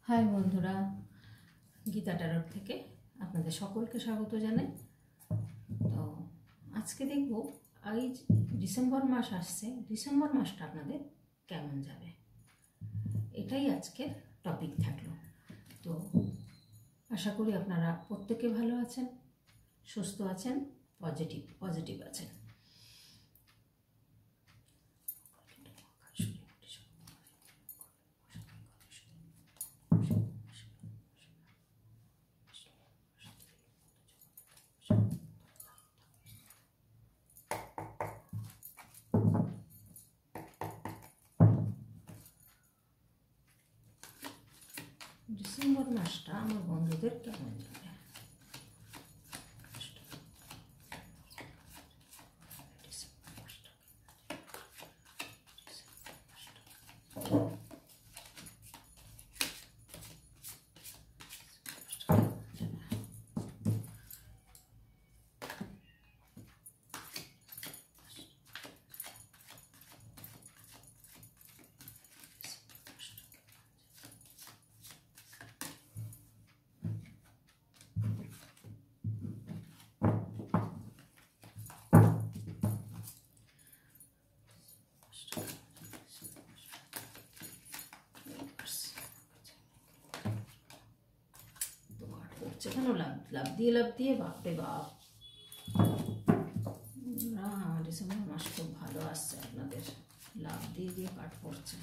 High বন্ধুরা, Gita tarot থেকে আপনাদের সকলকে স্বাগত জানাই। তো আজকে দেখব এই ডিসেম্বর মাস আসছে, ডিসেম্বর মাসটা আপনাদের কেমন যাবে, এটাই আজকের টপিক থাকলো। তো আশা করি আপনারা প্রত্যেকে ভালো আছেন, সুস্থ আছেন, পজিটিভ আছেন। ডিসেম্বর মাসটা আমার বন্ধুদের কেমন যাবে? কেন লাভ দিয়ে বাপরে বাপ, ডিসেম্বর মাস খুব ভালো আসছে, আপনাদের লাভ দিয়ে কাট পড়ছে।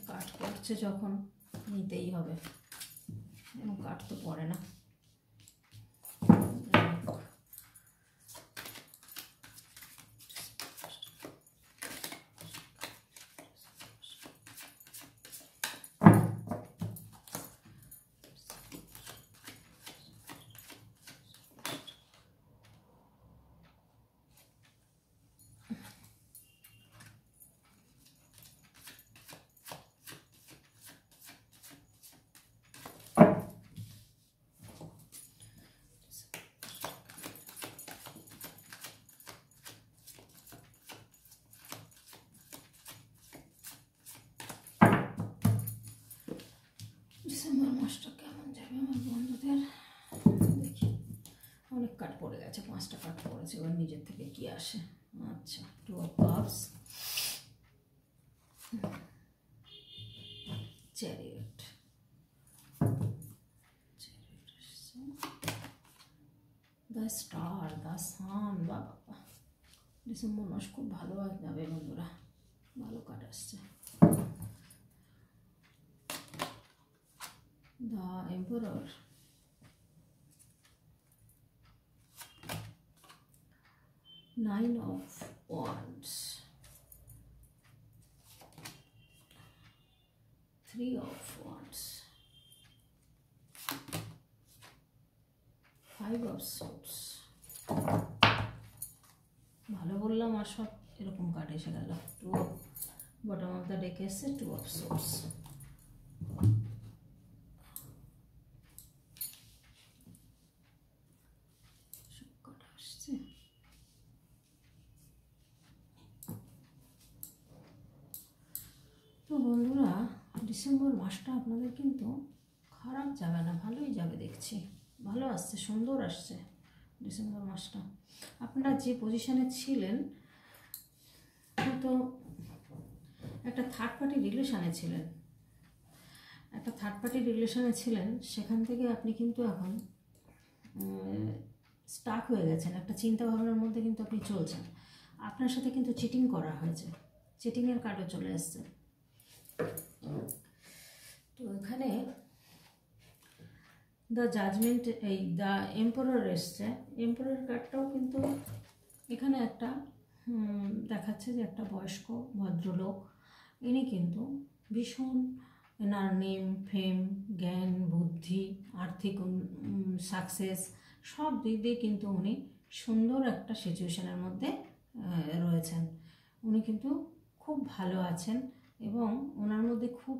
কাট পড়ছে যখন নিতেই হবে, কাট তো পড়ে না। ডিসেম্বর মাসটা কেমন যাবে আমার বন্ধুদের, দেখি। অনেক কাট পড়ে গেছে, 5টা কাট পড়েছে, এবার নিজের থেকে কি আসে। আচ্ছা, 2 of Cups, Chariot, The Star, The Sun। বাবা, ডিসেম্বর মাস খুব ভালো যাবে বন্ধুরা, ভালো কাট আসছে। The Emperor, Nine of Wands, 3 of Wands, 5 of Swords। ভালো বললাম, আর সব এরকম কার্ড এসে গেল। 2 of bottom of the deck এসছে, 2 of Swords। তো বন্ধুরা, ডিসেম্বর মাসটা আপনাদের কিন্তু খারাপ যাবে না, ভালোই যাবে দেখছি, ভালো আসছে, সুন্দর আসছে ডিসেম্বর মাসটা। আপনারা যে পজিশনে ছিলেন, হয়তো একটা থার্ড পার্টি রিলেশনে ছিলেন, সেখান থেকে আপনি কিন্তু এখন স্টাক হয়ে গেছেন, একটা চিন্তা ভাবনার মধ্যে কিন্তু আপনি চলছেন। আপনার সাথে কিন্তু চিটিং করা হয়েছে, চিটিংয়ের কার্ডও চলে এসছে। তো এখানে দ্য জাজমেন্ট, এই দ্য এম্পারার এসছে। এম্পারার কার্ডটাও কিন্তু এখানে একটা দেখাচ্ছে যে একটা বয়স্ক ভদ্রলোক, ইনি কিন্তু ভীষণ, এনার নেম, ফেম, জ্ঞান, বুদ্ধি, আর্থিক সাকসেস সব দিক দিয়ে কিন্তু উনি সুন্দর একটা সিচুয়েশনের মধ্যে রয়েছেন। উনি কিন্তু খুব ভালো আছেন এবং ওনার মধ্যে খুব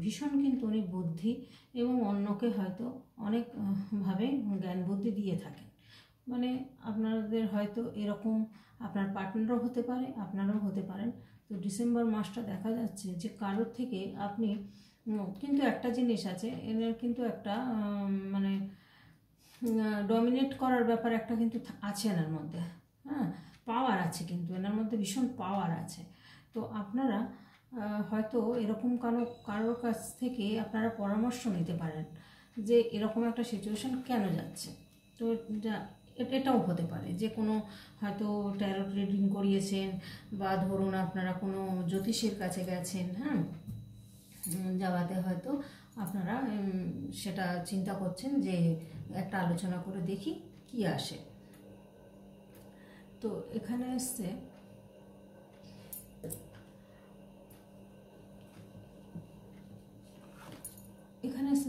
ভীষণ কিন্তু উনি বুদ্ধি এবং অন্যকে হয়তো অনেকভাবে জ্ঞান বুদ্ধি দিয়ে থাকেন। মানে আপনাদের হয়তো এরকম আপনার পার্টনারও হতে পারে, আপনারাও হতে পারেন। তো ডিসেম্বর মাসটা দেখা যাচ্ছে যে কারোর থেকে আপনি কিন্তু একটা জিনিস আছে, এনার কিন্তু একটা মানে ডমিনেট করার ব্যাপার একটা কিন্তু আছে এনার মধ্যে, হ্যাঁ, পাওয়ার আছে, কিন্তু এনার মধ্যে ভীষণ পাওয়ার আছে। তো আপনারা হয়তো এরকম কারোর কাছ থেকে আপনারা পরামর্শ নিতে পারেন যে এরকম একটা সিচুয়েশন কেন যাচ্ছে। তো এটাও হতে পারে যে কোনো হয়তো ট্যারোট রিডিং করিয়েছেন, বা ধরুন আপনারা কোনো জ্যোতিষীর কাছে গেছেন, হ্যাঁ, যাওয়াতে হয়তো আপনারা সেটা চিন্তা করছেন যে একটা আলোচনা করে দেখি কি আসে। তো এখানে এসছে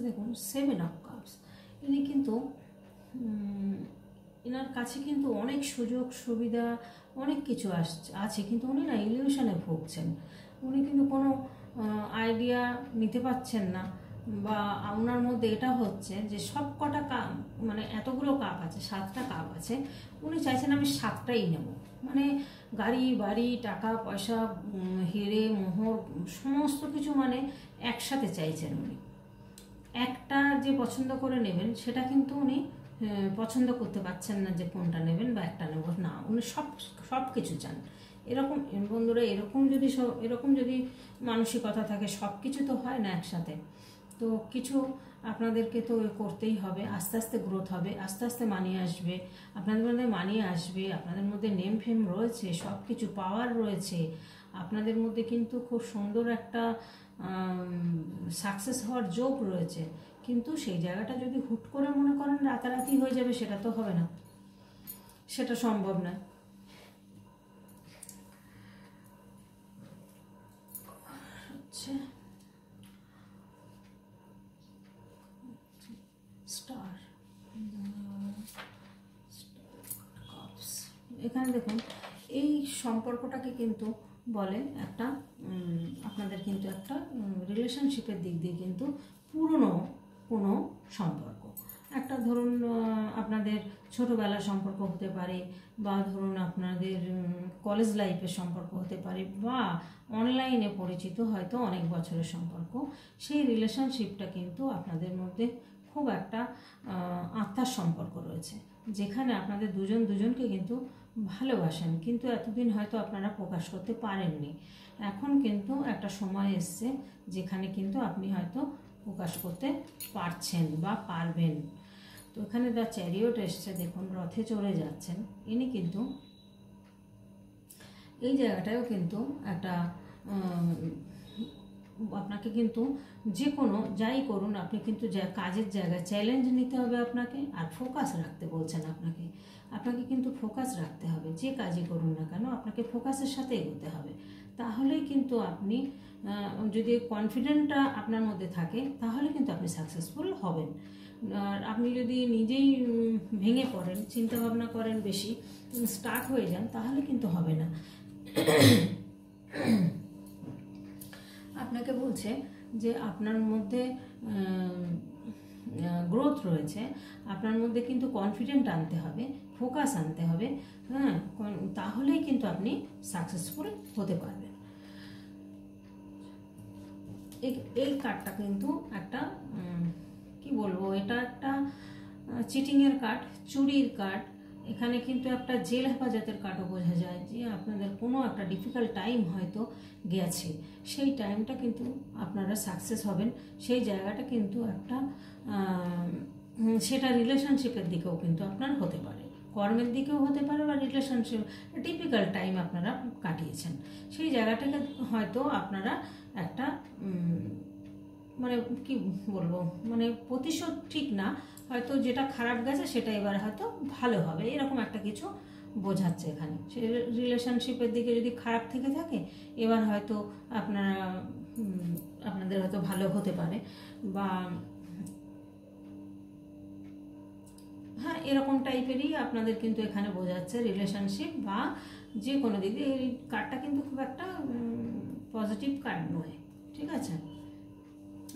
দেখুন 7 অফ কাপস। ইনি কিন্তু এনার কাছে কিন্তু অনেক সুযোগ সুবিধা অনেক কিছু আছে, কিন্তু উনি না ইলিউশনে ভুগছেন। উনি কিন্তু কোনো আইডিয়া নিতে পারছেন না, বা ওনার মধ্যে এটা হচ্ছে যে সব কটা কাপ, মানে এতগুলো কাপ আছে, 7টা কাপ আছে, উনি চাইছেন আমি 7টাই নেব। মানে গাড়ি বাড়ি টাকা পয়সা হেরে মোহর সমস্ত কিছু মানে একসাথে চাইছেন উনি। একটা যে পছন্দ করে নেবেন সেটা কিন্তু উনি পছন্দ করতে পারছেন না যে কোনটা নেবেন বা একটা নেব না, উনি সব কিছু চান। এরকম বন্ধুরা, এরকম যদি মানসিকতা থাকে, সব কিছু তো হয় না একসাথে। তো কিছু আপনাদেরকে তো করতেই হবে, আস্তে আস্তে গ্রোথ হবে, আস্তে আস্তে মানিয়ে আসবে, আপনাদের মধ্যে মানিয়ে আসবে, আপনাদের মধ্যে নেম ফেম রয়েছে, সব কিছু পাওয়ার রয়েছে আপনাদের মধ্যে, কিন্তু খুব সুন্দর একটা সাকসেস হওয়ার যোগ রয়েছে। কিন্তু সেই জায়গাটা যদি হুট করে মনে করেন রাতারাতি হয়ে যাবে, সেটা তো হবে না, সেটা সম্ভব নয়। আচ্ছা, স্টার এখানে দেখুন এই সম্পর্কটাকে কিন্তু বলে একটা আপনাদের কিন্তু একটা রিলেশনশিপের দিক দিয়ে কিন্তু পুরনো কোনো সম্পর্ক। একটা ধরুন আপনাদের ছোটোবেলার সম্পর্ক হতে পারে, বা ধরুন আপনাদের কলেজ লাইফের সম্পর্ক হতে পারে, বা অনলাইনে পরিচিত হয়তো অনেক বছরের সম্পর্ক। সেই রিলেশনশিপটা কিন্তু আপনাদের মধ্যে খুব একটা আত্মার সম্পর্ক রয়েছে, যেখানে আপনাদের দুজনকে কিন্তু ভালোবাসেন, কিন্তু এতদিন হয়তো আপনারা প্রকাশ করতে পারেননি। এখন কিন্তু একটা সময় এসছে যেখানে কিন্তু আপনি হয়তো প্রকাশ করতে পারছেন বা পারবেন। তো এখানে দ্য চ্যারিয়ট এসছে, দেখুন রথে চড়ে যাচ্ছেন ইনি, কিন্তু এই জায়গাটাও কিন্তু একটা আপনাকে কিন্তু যে কোনো যাই করুন আপনি কিন্তু কাজের জায়গায় চ্যালেঞ্জ নিতে হবে আপনাকে, আর ফোকাস রাখতে বলছেন আপনাকে কিন্তু ফোকাস রাখতে হবে। যে কাজই করুন না কেন আপনাকে ফোকাসের সাথে এগোতে হবে, তাহলেই কিন্তু আপনি যদি কনফিডেন্টটা আপনার মধ্যে থাকে তাহলে কিন্তু আপনি সাকসেসফুল হবেন। আর আপনি যদি নিজেই ভেঙে পড়েন, চিন্তা ভাবনা করেন বেশি, স্টাক হয়ে যান, তাহলে কিন্তু হবে না। আপনাকে বলছে যে আপনার মধ্যে গ্রোথ রয়েছে, আপনার মধ্যে কিন্তু কনফিডেন্ট আনতে হবে, ফোকাস আনতে হবে, হ্যাঁ, তাহলেই কিন্তু আপনি সাকসেসফুল হতে পারবেন। এই কার্ডটা কিন্তু একটা কি বলবো, এটা একটা চিটিংয়ের কার্ড, চুরির কার্ড। এখানে কিন্তু একটা জেল হেফাজতের কার্ডও বোঝা যায় যে আপনাদের কোনো একটা ডিফিকাল্ট টাইম হয়তো গেছে, সেই টাইমটা কিন্তু আপনারা সাকসেস হবেন। সেই জায়গাটা কিন্তু একটা সেটা রিলেশনশিপের দিকেও কিন্তু আপনার হতে পারে, কর্মের দিকেও হতে পারে, বা রিলেশনশিপ ডিফিকাল্ট টাইম আপনারা কাটিয়েছেন, সেই জায়গাটাকে হয়তো আপনারা একটা মানে কি বলবো, মানে প্রতিশোধ ঠিক না, হয়তো যেটা খারাপ গেছে সেটা এবারে হয়তো ভালো হবে, এরকম একটা কিছু বোঝাচ্ছে এখানে। সে রিলেশনশিপের দিকে যদি খারাপ থেকে থাকে, এবার হয়তো আপনাদের হয়তো ভালো হতে পারে, বা হ্যাঁ এরকম টাইপেরই আপনাদের কিন্তু এখানে বোঝাচ্ছে রিলেশনশিপ বা যে কোনো দিক দিয়ে। এই কার্ডটা কিন্তু খুব একটা পজিটিভ কার্ড নয়, ঠিক আছে।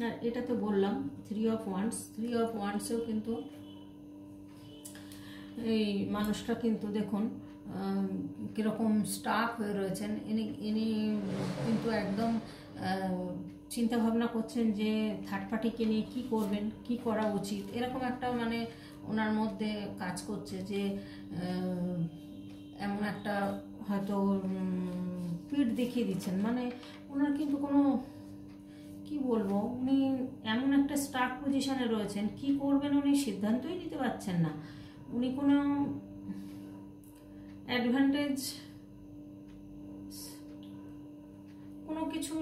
আর এটা তো বললাম 3 অফ ওয়ান্ডস, 3 অফ ওয়ান্ডসেও কিন্তু এই মানুষটা কিন্তু দেখুন কীরকম স্টাক হয়ে রয়েছেন। ইনি ইনি কিন্তু একদম চিন্তা ভাবনা করছেন যে থার্ড পার্টিকে নিয়ে কী করবেন, কী করা উচিত, এরকম একটা মানে ওনার মধ্যে কাজ করছে যে এমন একটা হয়তো পিঠ দেখিয়ে দিচ্ছেন। মানে ওনার কিন্তু কোনো কি বলবো, উনি এমন একটা স্টাক পজিশনে রয়েছেন, কি করবেন উনি সিদ্ধান্তই নিতে পারছেন না। উনি কোনো অ্যাডভান্টেজ কোনো কিছু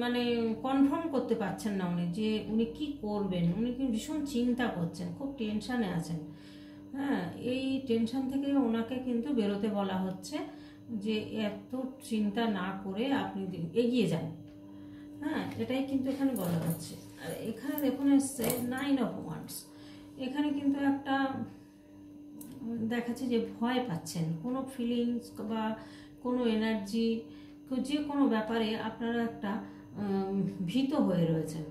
মানে কনফার্ম করতে পারছেন না উনি, যে উনি কি করবেন। উনি কিন্তু ভীষণ চিন্তা করছেন, খুব টেনশানে আছেন। হ্যাঁ, এই টেনশন থেকে ওনাকে কিন্তু বেরোতে বলা হচ্ছে যে এত চিন্তা না করে আপনি এগিয়ে যান। হ্যাঁ, এটাই কিন্তু এখানে বলা হচ্ছে। আর এখানে দেখুন এসছে 9 of Wands। এখানে কিন্তু একটা দেখাচ্ছে যে ভয় পাচ্ছেন, কোনো ফিলিংস বা কোনো এনার্জি, যে কোনো ব্যাপারে আপনারা একটা ভীত হয়ে রয়েছেন,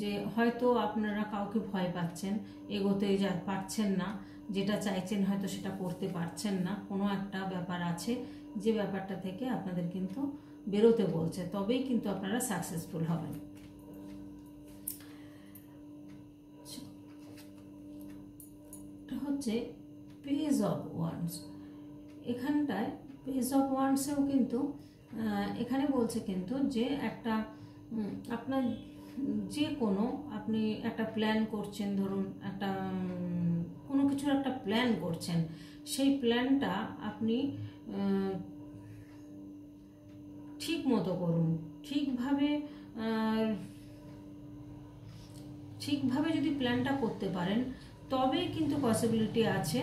যে হয়তো আপনারা কাউকে ভয় পাচ্ছেন, এগোতে পারছেন না, যেটা চাইছেন হয়তো সেটা করতে পারছেন না। কোনো একটা ব্যাপার আছে যে ব্যাপারটা থেকে আপনাদের কিন্তু বেরোতে বলছে, তবেই কিন্তু আপনারা সাকসেসফুল হবেন। হচ্ছে পেজ অফ ওয়ান্ডস। এখানটায় পেজ অফ ওয়ান্ডসেও কিন্তু এখানে বলছে কিন্তু যে একটা আপনার যে কোনো আপনি একটা প্ল্যান করছেন, ধরুন একটা কোনো কিছুর একটা প্ল্যান করছেন, সেই প্ল্যানটা আপনি ঠিক মতো করুন, ঠিকভাবে যদি প্ল্যানটা করতে পারেন তবেই কিন্তু পসিবিলিটি আছে।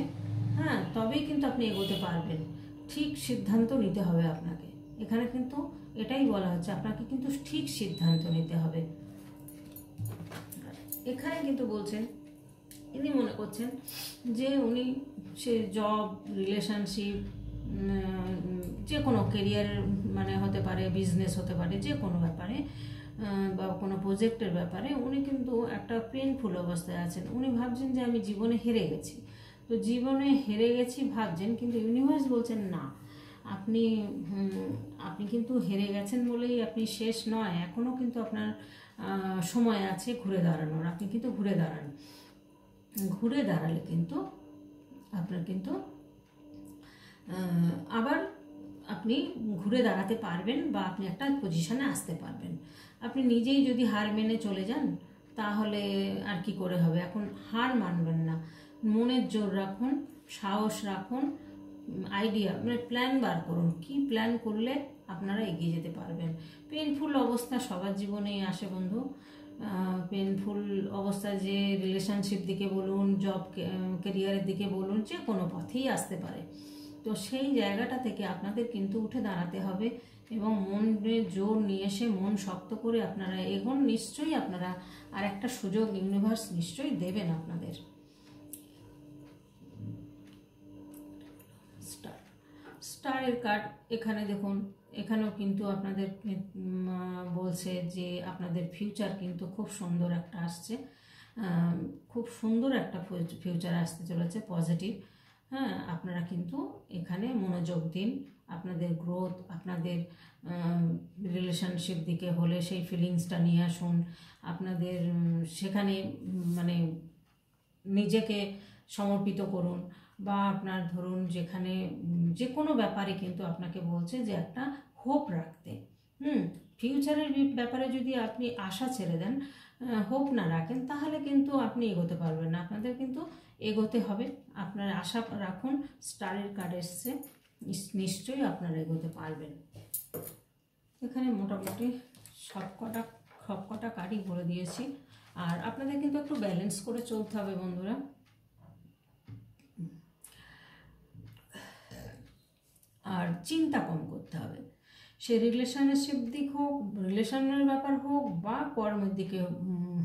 হ্যাঁ, তবেই কিন্তু আপনি এগোতে পারবেন। ঠিক সিদ্ধান্ত নিতে হবে আপনাকে, এখানে কিন্তু এটাই বলা হচ্ছে, আপনাকে কিন্তু ঠিক সিদ্ধান্ত নিতে হবে। এখানে কিন্তু বলছেন ইনি মনে করছেন যে উনি সে জব, রিলেশনশিপ, যে কোনো কেরিয়ারের মানে হতে পারে, বিজনেস হতে পারে, যে কোনো ব্যাপারে বা কোনো প্রজেক্টের ব্যাপারে উনি কিন্তু একটা পেনফুল অবস্থায় আছেন। উনি ভাবছেন যে আমি জীবনে হেরে গেছি। তো জীবনে হেরে গেছি ভাবছেন, কিন্তু ইউনিভার্স বলছেন না, আপনি কিন্তু হেরে গেছেন বলেই আপনি শেষ নয়, এখনও কিন্তু আপনার সময় আছে ঘুরে দাঁড়ানোর। আপনি কিন্তু ঘুরে দাঁড়ালে কিন্তু আপনার কিন্তু আবার আপনি ঘুরে দাঁড়াতে পারবেন, বা আপনি একটা পজিশনে আসতে পারবেন। আপনি নিজেই যদি হার মেনে চলে যান তাহলে আর কি করে হবে। এখন হার মানবেন না, মনের জোর রাখুন, সাহস রাখুন, আইডিয়া মানে প্ল্যান বার করুন, কি প্ল্যান করলে আপনারা এগিয়ে যেতে পারবেন। পেনফুল অবস্থা সবার জীবনেই আসে বন্ধু। পেনফুল অবস্থা যে রিলেশনশিপ দিকে বলুন, জব ক্যারিয়ারের দিকে বলুন, যে কোনো পথেই আসতে পারে। তো সেই জায়গাটা থেকে আপনাদের কিন্তু উঠে দাঁড়াতে হবে এবং মনে জোর নিয়ে এসে মন শক্ত করে আপনারা এগোন। নিশ্চয়ই আপনারা আর একটা সুযোগ ইউনিভার্স নিশ্চয়ই দেবেন আপনাদের। স্টারের কার্ড এখানে দেখুন, এখানেও কিন্তু আপনাদের বলছে যে আপনাদের ফিউচার কিন্তু খুব সুন্দর একটা আসছে, খুব সুন্দর একটা ফিউচার আসতে চলেছে, পজিটিভ। হ্যাঁ, আপনারা কিন্তু এখানে মনোযোগ দিন, আপনাদের গ্রোথ, আপনাদের রিলেশনশিপ দিকে হলে সেই ফিলিংসটা নিয়ে আসুন, আপনাদের সেখানে মানে নিজেকে সমর্পিত করুন, বা আপনার ধরুন যেখানে যে কোনো ব্যাপারে কিন্তু আপনাকে বলছে যে একটা হোপ রাখতে। ফিউচারের ব্যাপারে যদি আপনি আশা ছেড়ে দেন, হোপ না রাখেন, তাহলে কিন্তু আপনি এগোতে পারবেন না। আপনাদের কিন্তু এগোতে হবে, আপনার আশা রাখুন। স্টারের কার্ড এসছে, নিশ্চয়ই আপনারা এগোতে পারবেন। এখানে মোটামুটি সবকটা কার্ডই ভরে দিয়েছি। আর আপনাদের কিন্তু একটু ব্যালেন্স করে চলতে হবে বন্ধুরা। আর চিন্তা কম করতে হবে, সে রিলেশনশিপ দিক হোক, রিলেশনের ব্যাপার হোক, বা কর্মের দিকে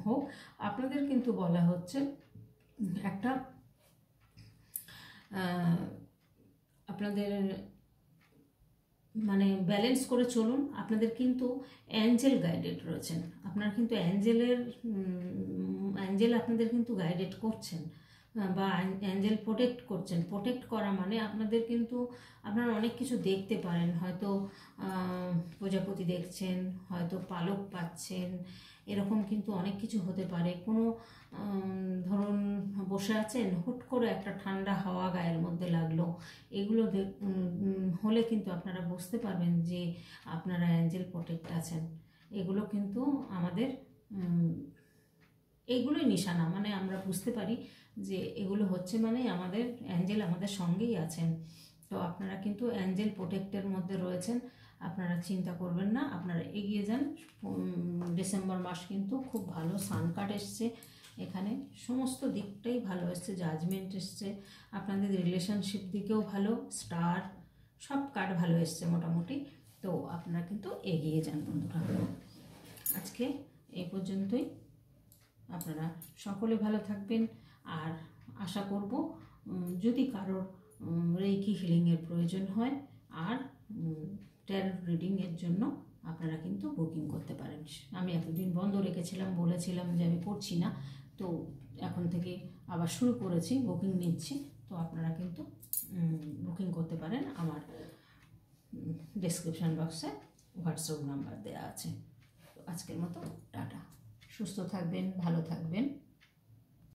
হোক, আপনাদের কিন্তু বলা হচ্ছে একটা আপনাদের মানে ব্যালেন্স করে চলুন। আপনাদের কিন্তু অ্যাঞ্জেল গাইডেড রয়েছেন, আপনারা কিন্তু অ্যাঞ্জেল আপনাদের কিন্তু গাইডেড করছেন। বা অ্যাঞ্জেল প্রোটেক্ট করছেন। প্রোটেক্ট করা মানে আপনাদের কিন্তু আপনারা অনেক কিছু দেখতে পারেন, হয়তো প্রজাপতি দেখছেন, হয়তো পালক পাচ্ছেন, এরকম কিন্তু অনেক কিছু হতে পারে। কোনো ধরুন বসে আছেন, হুট করে একটা ঠান্ডা হাওয়া গায়ের মধ্যে লাগলো, এগুলো হলে কিন্তু আপনারা বুঝতে পারবেন যে আপনারা অ্যাঞ্জেল প্রোটেক্ট আছেন। এগুলো কিন্তু আমাদের এইগুলোই নিশানা, মানে আমরা বুঝতে পারি যে এগুলো হচ্ছে মানে আমাদের অ্যাঞ্জেল আমাদের সঙ্গেই আছেন। তো আপনারা কিন্তু অ্যাঞ্জেল প্রোটেক্টের মধ্যে রয়েছেন, আপনারা চিন্তা করবেন না, আপনারা এগিয়ে যান। ডিসেম্বর মাস কিন্তু খুব ভালো সান কার্ড এসছে, এখানে সমস্ত দিকটাই ভালো এসছে, জাজমেন্ট এসছে, আপনাদের রিলেশনশিপ দিকেও ভালো, স্টার, সব কার্ড ভালো এসছে মোটামুটি। তো আপনারা কিন্তু এগিয়ে যান বন্ধুরা। আজকে এই পর্যন্তই, আপনারা সকলে ভালো থাকবেন। আর আশা করব যদি কারোর রেইকি হিলিংয়ের প্রয়োজন হয় আর ট্যারো রিডিংয়ের জন্য আপনারা কিন্তু বুকিং করতে পারেন। আমি এতদিন বন্ধ রেখেছিলাম, বলেছিলাম যে আমি করছি না, তো এখন থেকে আবার শুরু করেছি, বুকিং নিচ্ছি। তো আপনারা কিন্তু বুকিং করতে পারেন, আমার ডেসক্রিপশান বক্সে হোয়াটসঅ্যাপ নাম্বার দেওয়া আছে। তো আজকের মতো টাটা, সুস্থ থাকবেন, ভালো থাকবেন।